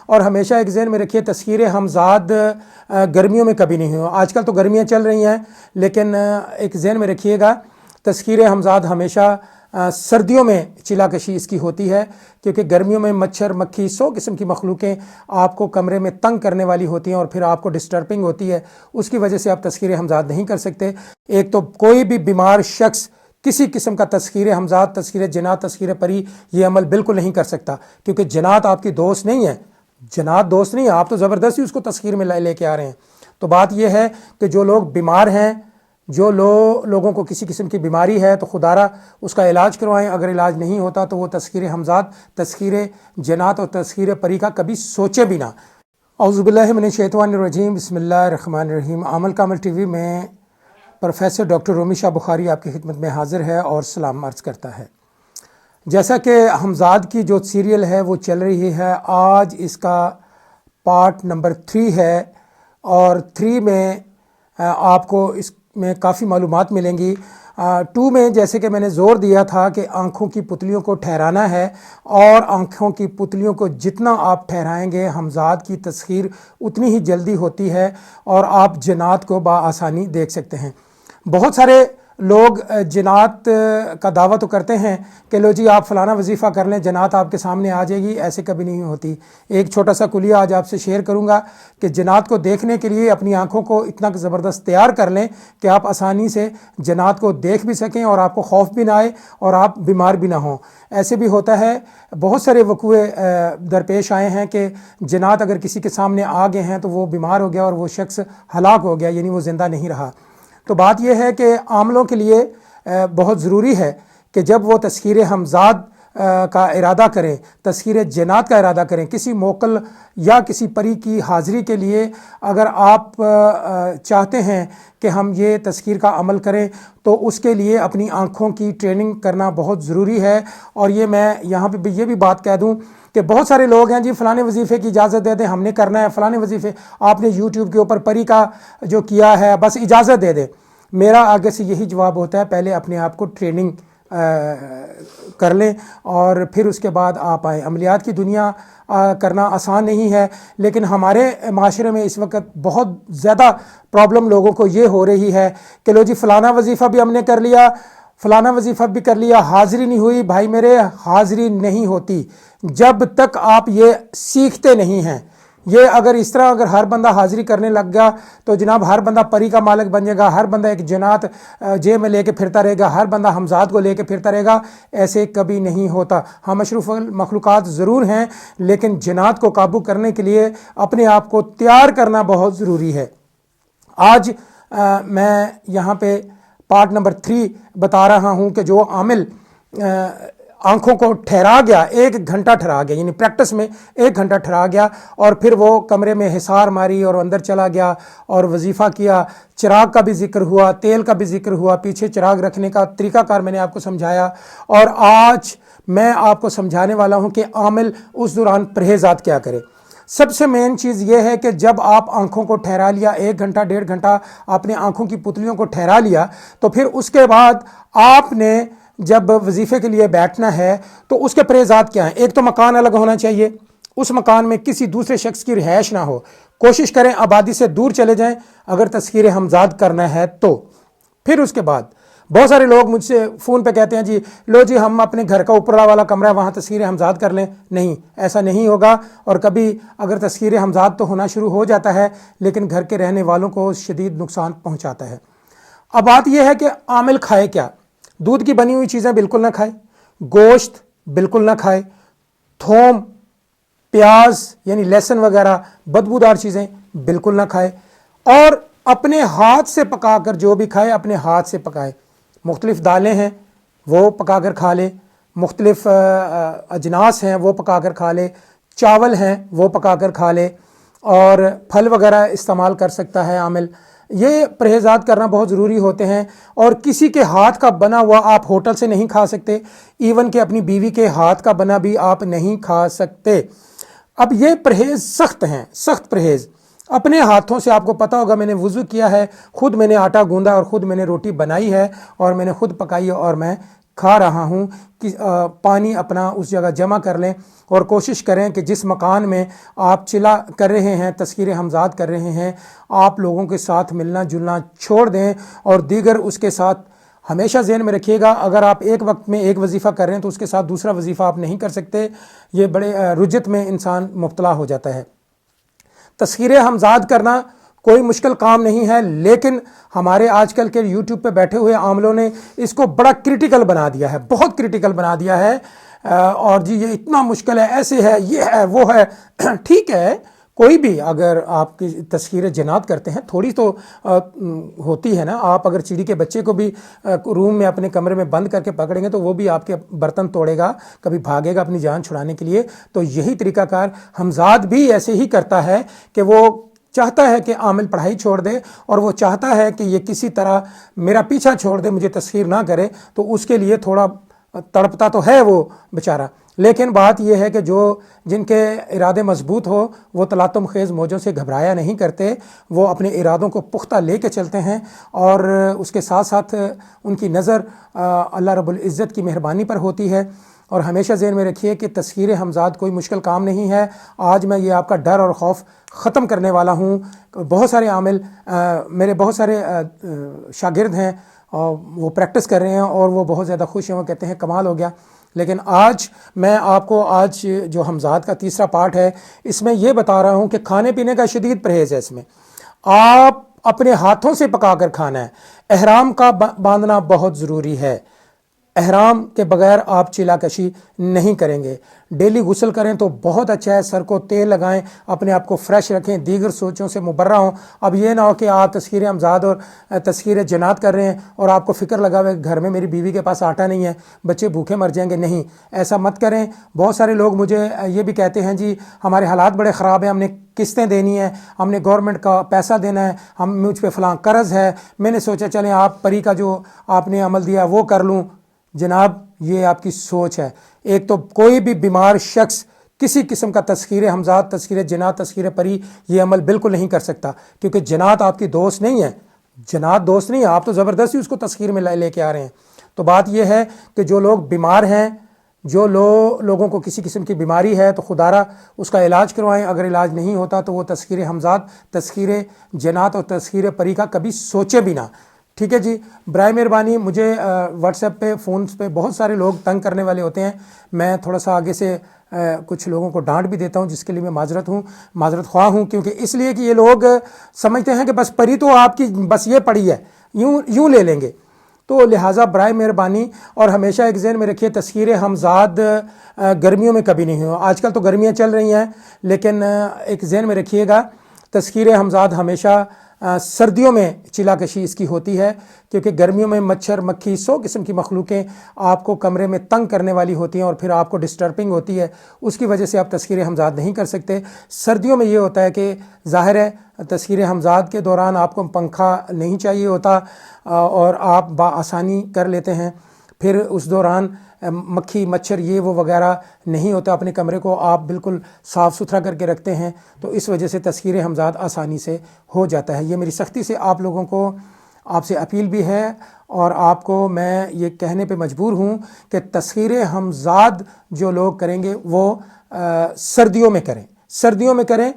اور ہمیشہ ایک ذہن میں رکھیے تسخیر ہمزاد گرمیوں میں کبھی نہیں ہو. آج کل تو گرمیاں چل رہی ہیں لیکن ایک ذہن میں رکھیے گا تسخیر ہمزاد ہمیشہ سردیوں میں چلا کشی اس کی ہوتی ہے، کیونکہ گرمیوں میں مچھر مکھی 100 قسم کی مخلوقیں آپ کو کمرے میں تنگ کرنے والی ہوتی ہیں اور پھر آپ کو ڈسٹربنگ ہوتی ہے. اس کی وجہ سے آپ تسخیر ہمزاد نہیں کر سکتے. ایک تو کوئی بھی بیمار شخص کسی قسم کا تسخیر ہمزاد، تسخیر جنات، تسخیر پری یہ عمل بالکل نہیں کر سکتا، کیونکہ جنات آپ کی دوست نہیں ہے. جنات دوست نہیں ہے، آپ تو زبردستی اس کو تسخیر میں لے کے آ رہے ہیں. تو بات یہ ہے کہ جو لوگ بیمار ہیں، جو لوگوں کو کسی قسم کی بیماری ہے تو خدارہ اس کا علاج کروائیں. اگر علاج نہیں ہوتا تو وہ تسخیر ہمزاد، تسخیر جنات اور تسخیر پری کا کبھی سوچے بھی نہ. اعوذ باللہ من الشیطان الرجیم، بسم اللہ الرحمن الرحیم. عمل کامل ٹی وی میں پروفیسر ڈاکٹر رومی شاہ بخاری آپ کی خدمت میں حاضر ہے اور سلام عرض کرتا ہے. جیسا کہ ہمزاد کی جو سیریل ہے وہ چل رہی ہے، آج اس کا پارٹ نمبر 3 ہے اور 3 میں آپ کو اس میں کافی معلومات ملیں گی. 2 میں جیسے کہ میں نے زور دیا تھا کہ آنکھوں کی پتلیوں کو ٹھہرانا ہے، اور آنکھوں کی پتلیوں کو جتنا آپ ٹھہرائیں گے ہمزاد کی تسخیر اتنی ہی جلدی ہوتی ہے اور آپ جنات کو بآسانی دیکھ سکتے ہیں. بہت سارے لوگ جنات کا دعویٰ تو کرتے ہیں کہ لو جی آپ فلانا وظیفہ کر لیں جنات آپ کے سامنے آ جائے گی. ایسے کبھی نہیں ہوتی. ایک چھوٹا سا کلیہ آج آپ سے شیئر کروں گا کہ جنات کو دیکھنے کے لیے اپنی آنکھوں کو اتنا زبردست تیار کر لیں کہ آپ آسانی سے جنات کو دیکھ بھی سکیں اور آپ کو خوف بھی نہ آئے اور آپ بیمار بھی نہ ہوں. ایسے بھی ہوتا ہے، بہت سارے وقوعے درپیش آئے ہیں کہ جنات اگر کسی کے سامنے آ گئے ہیں تو وہ بیمار ہو گیا اور وہ شخص ہلاک ہو گیا، یعنی وہ زندہ نہیں رہا. تو بات یہ ہے کہ عاملوں کے لیے بہت ضروری ہے کہ جب وہ تسخیر ہمزاد کا ارادہ کریں، تسخیر جنات کا ارادہ کریں، کسی موکل یا کسی پری کی حاضری کے لیے اگر آپ چاہتے ہیں کہ ہم یہ تسخیر کا عمل کریں تو اس کے لیے اپنی آنکھوں کی ٹریننگ کرنا بہت ضروری ہے. اور یہ میں یہاں پہ یہ بھی بات کہہ دوں کہ بہت سارے لوگ ہیں جی فلانے وظیفے کی اجازت دے دیں، ہم نے کرنا ہے فلانے وظیفے، آپ نے یوٹیوب کے اوپر پری کا جو کیا ہے بس اجازت دے دیں. میرا آگے سے یہی جواب ہوتا ہے پہلے اپنے آپ کو ٹریننگ کر لیں اور پھر اس کے بعد آپ آئیں. عملیات کی دنیا کرنا آسان نہیں ہے، لیکن ہمارے معاشرے میں اس وقت بہت زیادہ پرابلم لوگوں کو یہ ہو رہی ہے کہ لو جی فلانا وظیفہ بھی ہم نے کر لیا، فلانا وظیفہ بھی کر لیا، حاضری نہیں ہوئی. بھائی میرے، حاضری نہیں ہوتی جب تک آپ یہ سیکھتے نہیں ہیں. یہ اگر ہر بندہ حاضری کرنے لگ گیا تو جناب ہر بندہ پری کا مالک بن جائے گا، ہر بندہ ایک جنات جیب میں لے کے پھرتا رہے گا، ہر بندہ ہمزاد کو لے کے پھرتا رہے گا. ایسے کبھی نہیں ہوتا. ہم اشرف مخلوقات ضرور ہیں لیکن جنات کو قابو کرنے کے لیے اپنے آپ کو تیار کرنا بہت ضروری ہے. آج میں یہاں پہ پارٹ نمبر 3 بتا رہا ہوں کہ جو عامل آنکھوں کو ٹھہرا گیا، 1 گھنٹہ ٹھہرا گیا، یعنی پریکٹس میں 1 گھنٹہ ٹھہرا گیا اور پھر وہ کمرے میں حصار ماری اور اندر چلا گیا اور وظیفہ کیا. چراغ کا بھی ذکر ہوا، تیل کا بھی ذکر ہوا، پیچھے چراغ رکھنے کا طریقہ کار میں نے آپ کو سمجھایا. اور آج میں آپ کو سمجھانے والا ہوں کہ عامل اس دوران پرہیزات کیا کرے. سب سے مین چیز یہ ہے کہ جب آپ آنکھوں کو ٹھہرا لیا، 1 گھنٹہ 1.5 گھنٹہ اپنے آنکھوں کی پتلیوں کو ٹھہرا لیا، تو پھر اس کے بعد آپ نے جب وظیفے کے لیے بیٹھنا ہے تو اس کے پرہیزات کیا ہیں. ایک تو مکان الگ ہونا چاہیے، اس مکان میں کسی دوسرے شخص کی رہائش نہ ہو. کوشش کریں آبادی سے دور چلے جائیں اگر تسخیر ہمزاد کرنا ہے تو. پھر اس کے بعد بہت سارے لوگ مجھ سے فون پہ کہتے ہیں جی لو جی ہم اپنے گھر کا اوپر والا کمرہ ہے وہاں تسخیر ہمزاد کر لیں. نہیں، ایسا نہیں ہوگا. اور کبھی اگر تسخیر ہمزاد تو ہونا شروع ہو جاتا ہے لیکن گھر کے رہنے والوں کو شدید نقصان پہنچاتا ہے. اب بات یہ ہے کہ عامل کھائے کیا. دودھ کی بنی ہوئی چیزیں بالکل نہ کھائے، گوشت بالکل نہ کھائے، تھوم، پیاز یعنی لہسن وغیرہ بدبودار چیزیں بالکل نہ کھائے، اور اپنے ہاتھ سے پکا کر جو بھی کھائے اپنے ہاتھ سے پکائے. مختلف دالیں ہیں وہ پکا کر کھا لے، مختلف اجناس ہیں وہ پکا کر کھا لے، چاول ہیں وہ پکا کر کھا لے، اور پھل وغیرہ استعمال کر سکتا ہے عامل. یہ پرہیزات کرنا بہت ضروری ہوتے ہیں. اور کسی کے ہاتھ کا بنا ہوا آپ ہوٹل سے نہیں کھا سکتے، ایون کہ اپنی بیوی کے ہاتھ کا بنا بھی آپ نہیں کھا سکتے. اب یہ پرہیز سخت ہیں، سخت پرہیز. اپنے ہاتھوں سے آپ کو پتہ ہوگا میں نے وضو کیا ہے، خود میں نے آٹا گوندا اور خود میں نے روٹی بنائی ہے اور میں نے خود پکائی ہے اور میں کھا رہا ہوں کہ پانی اپنا اس جگہ جمع کر لیں اور کوشش کریں کہ جس مکان میں آپ چلا کر رہے ہیں، تذکیر حمزاد کر رہے ہیں، آپ لوگوں کے ساتھ ملنا جلنا چھوڑ دیں اور دیگر اس کے ساتھ ہمیشہ ذہن میں رکھیے گا، اگر آپ ایک وقت میں ایک وظیفہ کر رہے ہیں تو اس کے ساتھ دوسرا وظیفہ آپ نہیں کر سکتے، یہ بڑے رجت میں انسان مبتلا ہو جاتا ہے۔ تذکیر حمزاد کرنا کوئی مشکل کام نہیں ہے، لیکن ہمارے آج کل کے یوٹیوب پہ بیٹھے ہوئے عاملوں نے اس کو بڑا کرٹیکل بنا دیا ہے، بہت کرٹیکل بنا دیا ہے، اور جی یہ اتنا مشکل ہے، ایسے ہے، یہ ہے، وہ ہے۔ ٹھیک ہے، کوئی بھی اگر آپ کی تذکیر جنات کرتے ہیں تھوڑی تو ہوتی ہے نا، آپ اگر چڑی کے بچے کو بھی روم میں اپنے کمرے میں بند کر کے پکڑیں گے تو وہ بھی آپ کے برتن توڑے گا، کبھی بھاگے گا اپنی جان چھڑانے کے لیے۔ تو یہی طریقہ کار حمزاد بھی ایسے ہی کرتا ہے کہ وہ چاہتا ہے کہ عامل پڑھائی چھوڑ دے، اور وہ چاہتا ہے کہ یہ کسی طرح میرا پیچھا چھوڑ دے، مجھے تذکیر نہ کرے، تو اس کے لیے تھوڑا تڑپتا تو ہے وہ بیچارہ۔ لیکن بات یہ ہے کہ جن کے ارادے مضبوط ہو وہ تلاطم خیز موجوں سے گھبرایا نہیں کرتے، وہ اپنے ارادوں کو پختہ لے کے چلتے ہیں، اور اس کے ساتھ ساتھ ان کی نظر اللہ رب العزت کی مہربانی پر ہوتی ہے۔ اور ہمیشہ ذہن میں رکھیے کہ تذکیر حمزاد کوئی مشکل کام نہیں ہے۔ آج میں یہ آپ کا ڈر اور خوف ختم کرنے والا ہوں۔ بہت سارے عامل، میرے بہت سارے شاگرد ہیں، وہ پریکٹس کر رہے ہیں اور وہ بہت زیادہ خوش ہیں، وہ کہتے ہیں کمال ہو گیا۔ لیکن آج میں آپ کو جو حمزاد کا تیسرا پارٹ ہے، اس میں یہ بتا رہا ہوں کہ کھانے پینے کا شدید پرہیز ہے۔ اس میں آپ اپنے ہاتھوں سے پکا کر کھانا ہے۔ احرام کا باندھنا بہت ضروری ہے، احرام کے بغیر آپ چلا کشی نہیں کریں گے۔ ڈیلی غسل کریں تو بہت اچھا ہے، سر کو تیل لگائیں، اپنے آپ کو فریش رکھیں، دیگر سوچوں سے مبرہ ہوں۔ اب یہ نہ ہو کہ آپ تذکیر حمزاد اور تذکیر جنات کر رہے ہیں اور آپ کو فکر لگا ہوئے گھر میں میری بیوی کے پاس آٹا نہیں ہے، بچے بھوکے مر جائیں گے۔ نہیں، ایسا مت کریں۔ بہت سارے لوگ مجھے یہ بھی کہتے ہیں جی ہمارے حالات بڑے خراب ہیں، ہم نے قسطیں دینی ہیں، ہم نے گورنمنٹ کا پیسہ دینا ہے، مجھ پہ فلاں قرض ہے، میں نے سوچا چلیں آپ پری کا جو آپ نے عمل دیا وہ کر لوں۔ جناب یہ آپ کی سوچ ہے۔ ایک تو کوئی بھی بیمار شخص کسی قسم کا تذکیر حمزاد، تذکیر جنات، تذکیر پری یہ عمل بالکل نہیں کر سکتا، کیونکہ جنات آپ کی دوست نہیں ہے، جنات دوست نہیں ہے، آپ تو زبردستی اس کو تذکیر میں لے کے آ رہے ہیں۔ تو بات یہ ہے کہ جو لوگ بیمار ہیں، جو لوگوں کو کسی قسم کی بیماری ہے تو خدارہ اس کا علاج کروائیں، اگر علاج نہیں ہوتا تو وہ تذکیر حمزاد، تذکیر جنات اور تذکیر پری کا کبھی سوچے بھی نہ۔ ٹھیک ہے جی، برائے مہربانی مجھے واٹس ایپ پہ، فونز پہ بہت سارے لوگ تنگ کرنے والے ہوتے ہیں، میں تھوڑا سا آگے سے کچھ لوگوں کو ڈانٹ بھی دیتا ہوں، جس کے لیے میں معذرت خواہ ہوں، کیونکہ اس لیے کہ یہ لوگ سمجھتے ہیں کہ بس پری تو آپ کی بس یہ پڑی ہے، یوں لے لیں گے۔ تو لہٰذا برائے مہربانی، اور ہمیشہ ایک ذہن میں رکھیے تذکیر حمزاد گرمیوں میں کبھی نہیں ہو۔ آج کل تو گرمیاں چل رہی ہیں، لیکن ایک ذہن میں رکھیے گا تذکیر حمزاد ہمیشہ سردیوں میں چلا کشی اس کی ہوتی ہے، کیونکہ گرمیوں میں مچھر مکھی 100 قسم کی مخلوقیں آپ کو کمرے میں تنگ کرنے والی ہوتی ہیں اور پھر آپ کو ڈسٹربنگ ہوتی ہے، اس کی وجہ سے آپ تذکیر حمزاد نہیں کر سکتے۔ سردیوں میں یہ ہوتا ہے کہ ظاہر ہے تذکیر حمزاد کے دوران آپ کو پنکھا نہیں چاہیے ہوتا اور آپ بآسانی کر لیتے ہیں، پھر اس دوران مکھی مچھر یہ وہ وغیرہ نہیں ہوتا، اپنے کمرے کو آپ بالکل صاف ستھرا کر کے رکھتے ہیں، تو اس وجہ سے تذکیر حمزاد آسانی سے ہو جاتا ہے۔ یہ میری سختی سے آپ لوگوں کو، آپ سے اپیل بھی ہے، اور آپ کو میں یہ کہنے پہ مجبور ہوں کہ تذکیر حمزاد جو لوگ کریں گے وہ سردیوں میں کریں،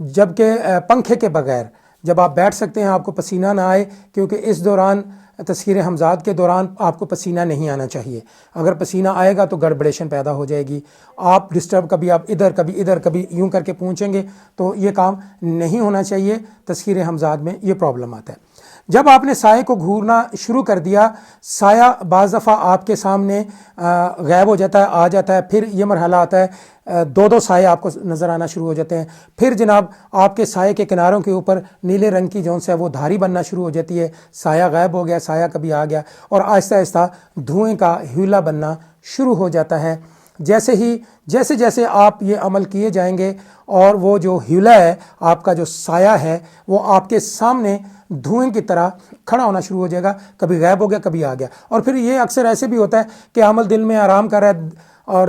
جبکہ پنکھے کے بغیر، جب آپ بیٹھ سکتے ہیں، آپ کو پسینہ نہ آئے، کیونکہ اس دوران تذکیر حمزاد کے دوران آپ کو پسینہ نہیں آنا چاہیے۔ اگر پسینہ آئے گا تو گڑبڑیشن پیدا ہو جائے گی، آپ ڈسٹرب، کبھی آپ ادھر کبھی یوں کر کے پہنچیں گے، تو یہ کام نہیں ہونا چاہیے۔ تذکیر حمزاد میں یہ پرابلم آتا ہے۔ جب آپ نے سائے کو گھورنا شروع کر دیا، سایہ بعض دفعہ آپ کے سامنے غائب ہو جاتا ہے، آ جاتا ہے، پھر یہ مرحلہ آتا ہے 2 سائے آپ کو نظر آنا شروع ہو جاتے ہیں، پھر جناب آپ کے سائے کے کناروں کے اوپر نیلے رنگ کی جون سے وہ دھاری بننا شروع ہو جاتی ہے، سایہ غائب ہو گیا، سایہ کبھی آ گیا، اور آہستہ آہستہ دھوئیں کا ہیولا بننا شروع ہو جاتا ہے۔ جیسے آپ یہ عمل کیے جائیں گے، اور وہ جو ہیولا ہے، آپ کا جو سایہ ہے، وہ آپ کے سامنے دھوئیں کی طرح کھڑا ہونا شروع ہو جائے گا، کبھی غائب ہو گیا، کبھی آ گیا۔ اور پھر یہ اکثر ایسے بھی ہوتا ہے کہ عمل دل میں آرام کر رہا ہے اور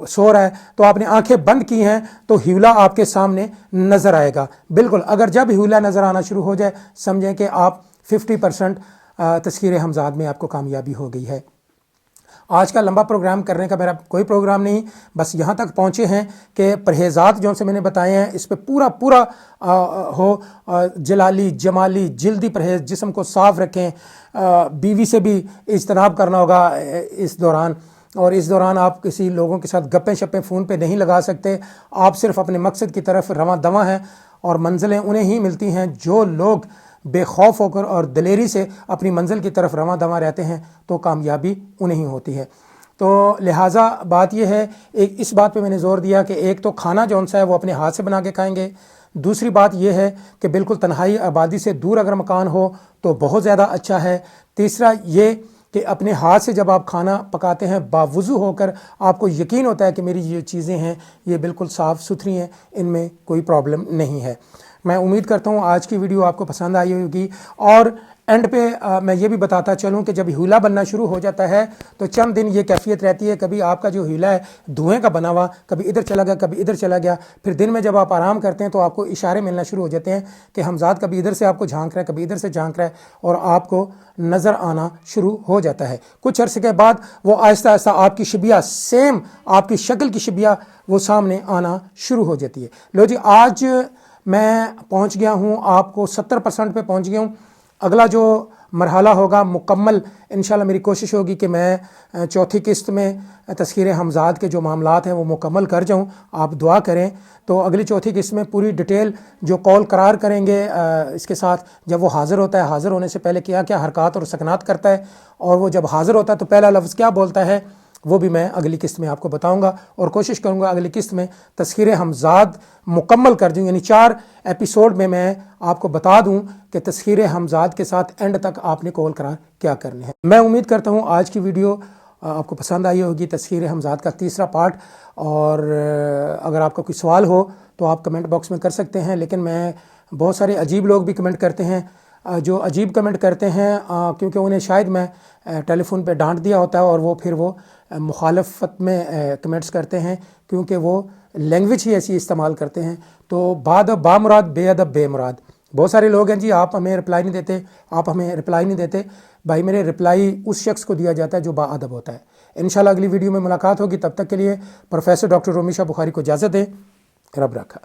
سو رہا ہے، تو آپ نے آنکھیں بند کی ہیں تو ہیولا آپ کے سامنے نظر آئے گا۔ بالکل، اگر جب ہیولا نظر آنا شروع ہو جائے، سمجھیں کہ آپ 50% تذکیر حمزاد میں آپ کو کامیابی ہو گئی ہے۔ آج کا لمبا پروگرام کرنے کا میرا کوئی پروگرام نہیں، بس یہاں تک پہنچے ہیں کہ پرہیزات جو سے میں نے بتائے ہیں اس پہ پورا ہو، جلالی جمالی جلدی پرہیز، جسم کو صاف رکھیں، بیوی سے بھی اجتناب کرنا ہوگا اس دوران، اور اس دوران آپ کسی لوگوں کے ساتھ گپیں شپیں فون پہ نہیں لگا سکتے، آپ صرف اپنے مقصد کی طرف رواں دواں ہیں، اور منزلیں انہیں ہی ملتی ہیں جو لوگ بے خوف ہو کر اور دلیری سے اپنی منزل کی طرف رواں دواں رہتے ہیں، تو کامیابی انہیں ہی ہوتی ہے۔ تو لہٰذا بات یہ ہے، اس بات پہ میں نے زور دیا کہ ایک تو کھانا جون سا ہے وہ اپنے ہاتھ سے بنا کے کھائیں گے، دوسری بات یہ ہے کہ بالکل تنہائی آبادی سے دور اگر مکان ہو تو بہت زیادہ اچھا ہے، تیسرا یہ کہ اپنے ہاتھ سے جب آپ کھانا پکاتے ہیں باوضو ہو کر، آپ کو یقین ہوتا ہے کہ میری یہ چیزیں ہیں یہ بالکل صاف ستھری ہیں، ان میں کوئی پرابلم نہیں ہے۔ میں امید کرتا ہوں آج کی ویڈیو آپ کو پسند آئی ہوگی، اور اینڈ پہ میں یہ بھی بتاتا چلوں کہ جب ہیلا بننا شروع ہو جاتا ہے تو چند دن یہ کیفیت رہتی ہے، کبھی آپ کا جو ہیلا ہے دھوئیں کا بنا ہوا، کبھی ادھر چلا گیا کبھی ادھر چلا گیا، پھر دن میں جب آپ آرام کرتے ہیں تو آپ کو اشارے ملنا شروع ہو جاتے ہیں کہ حمزاد کبھی ادھر سے آپ کو جھانک رہا ہے کبھی ادھر سے جھانک رہا ہے، اور آپ کو نظر آنا شروع ہو جاتا ہے۔ کچھ عرصے کے بعد وہ آہستہ آہستہ آپ کی شبیہ سیم آپ کی شکل کی شبیہ وہ سامنے آنا شروع ہو جاتی ہے۔ لو جی، آج میں پہنچ گیا ہوں، آپ کو 70% پہ پہنچ گیا ہوں۔ اگلا جو مرحلہ ہوگا مکمل، انشاءاللہ میری کوشش ہوگی کہ میں چوتھی قسط میں تذکیر حمزاد کے جو معاملات ہیں وہ مکمل کر جاؤں، آپ دعا کریں۔ تو اگلی چوتھی قسط میں پوری ڈیٹیل جو قول قرار کریں گے اس کے ساتھ، جب وہ حاضر ہوتا ہے حاضر ہونے سے پہلے کیا کیا حرکات اور سکنات کرتا ہے، اور وہ جب حاضر ہوتا ہے تو پہلا لفظ کیا بولتا ہے، وہ بھی میں اگلی قسط میں آپ کو بتاؤں گا، اور کوشش کروں گا اگلی قسط میں تذکیر حمزاد مکمل کر دوں، یعنی 4 ایپیسوڈ میں آپ کو بتا دوں کہ تذکیر حمزاد کے ساتھ اینڈ تک آپ نے قول قرار کیا کرنے ہیں۔ میں امید کرتا ہوں آج کی ویڈیو آپ کو پسند آئی ہوگی، تذکیر حمزاد کا تیسرا پارٹ، اور اگر آپ کا کوئی سوال ہو تو آپ کمنٹ باکس میں کر سکتے ہیں، لیکن میں بہت سارے عجیب لوگ بھی کمنٹ کرتے ہیں، جو عجیب کمنٹ کرتے ہیں کیونکہ انہیں شاید میں ٹیلی فون پہ ڈانٹ دیا ہوتا ہے، اور وہ پھر وہ مخالفت میں کمنٹس کرتے ہیں کیونکہ وہ لینگویج ہی ایسی استعمال کرتے ہیں۔ تو بادب با مراد، بے ادب بے مراد۔ بہت سارے لوگ ہیں جی آپ ہمیں رپلائی نہیں دیتے، آپ ہمیں رپلائی نہیں دیتے، بھائی میرے رپلائی اس شخص کو دیا جاتا ہے جو با ادب ہوتا ہے۔ انشاءاللہ اگلی ویڈیو میں ملاقات ہوگی، تب تک کے لیے پروفیسر ڈاکٹر رومی شاہ بخاری کو اجازت دیں، رب رکھا۔